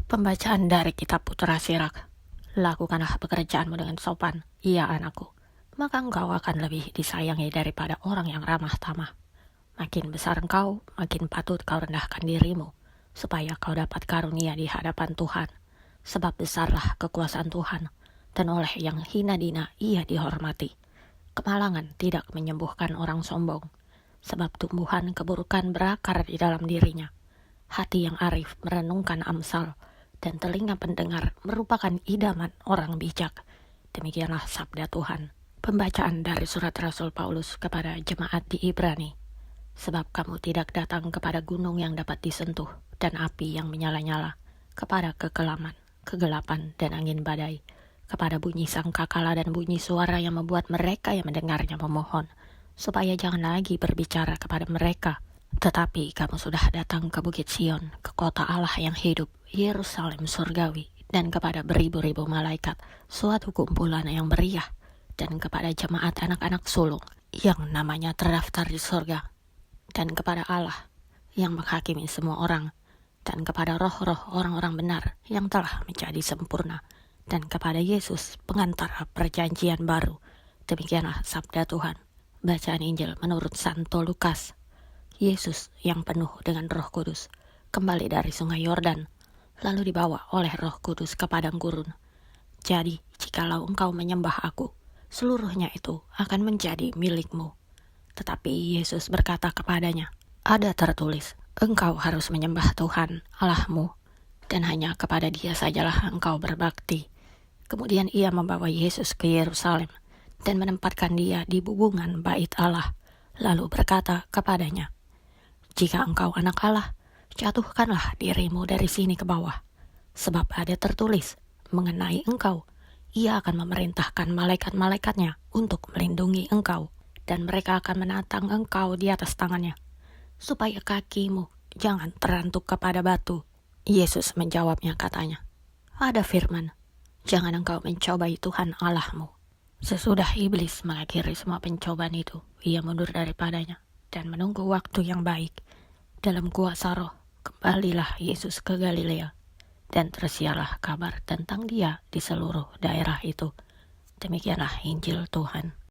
Pembacaan dari kitab Putra Sirak. Lakukanlah pekerjaanmu dengan sopan, ya anakku. Maka engkau akan lebih disayangi daripada orang yang ramah tamah. Makin besar engkau, makin patut kau rendahkan dirimu, supaya kau dapat karunia di hadapan Tuhan. Sebab besarlah kekuasaan Tuhan, dan oleh yang hina dina ia dihormati. Kemalangan tidak menyembuhkan orang sombong, sebab tumbuhan keburukan berakar di dalam dirinya. Hati yang arif merenungkan amsal, dan telinga pendengar merupakan idaman orang bijak. Demikianlah sabda Tuhan. Pembacaan dari surat Rasul Paulus kepada jemaat di Ibrani. Sebab kamu tidak datang kepada gunung yang dapat disentuh, dan api yang menyala-nyala, kepada kekelaman, kegelapan, dan angin badai, kepada bunyi sangkakala dan bunyi suara yang membuat mereka yang mendengarnya memohon, supaya jangan lagi berbicara kepada mereka. Tetapi kamu sudah datang ke Bukit Sion, ke kota Allah yang hidup, Yerusalem surgawi, dan kepada beribu-ribu malaikat, suatu kumpulan yang meriah, dan kepada jemaat anak-anak sulung, yang namanya terdaftar di surga, dan kepada Allah, yang menghakimi semua orang, dan kepada roh-roh orang-orang benar, yang telah menjadi sempurna, dan kepada Yesus, pengantara perjanjian baru. Demikianlah sabda Tuhan. Bacaan Injil menurut Santo Lukas. Yesus yang penuh dengan Roh Kudus kembali dari sungai Yordan, lalu dibawa oleh Roh Kudus ke padang gurun. Jadi, jikalau engkau menyembah aku, seluruhnya itu akan menjadi milikmu. Tetapi Yesus berkata kepadanya, ada tertulis, engkau harus menyembah Tuhan Allahmu, dan hanya kepada Dia sajalah engkau berbakti. Kemudian ia membawa Yesus ke Yerusalem dan menempatkan dia di bubungan bait Allah, lalu berkata kepadanya, jika engkau anak Allah, jatuhkanlah dirimu dari sini ke bawah. Sebab ada tertulis mengenai engkau, ia akan memerintahkan malaikat-malaikatnya untuk melindungi engkau, dan mereka akan menatang engkau di atas tangannya, supaya kakimu jangan terantuk kepada batu. Yesus menjawabnya katanya, ada firman, jangan engkau mencobai Tuhan Allahmu. Sesudah iblis mengakhiri semua pencobaan itu, ia mundur daripadanya dan menunggu waktu yang baik. Dalam kuasa Roh, kembalilah Yesus ke Galilea, dan tersiarlah kabar tentang Dia di seluruh daerah itu. Demikianlah Injil Tuhan.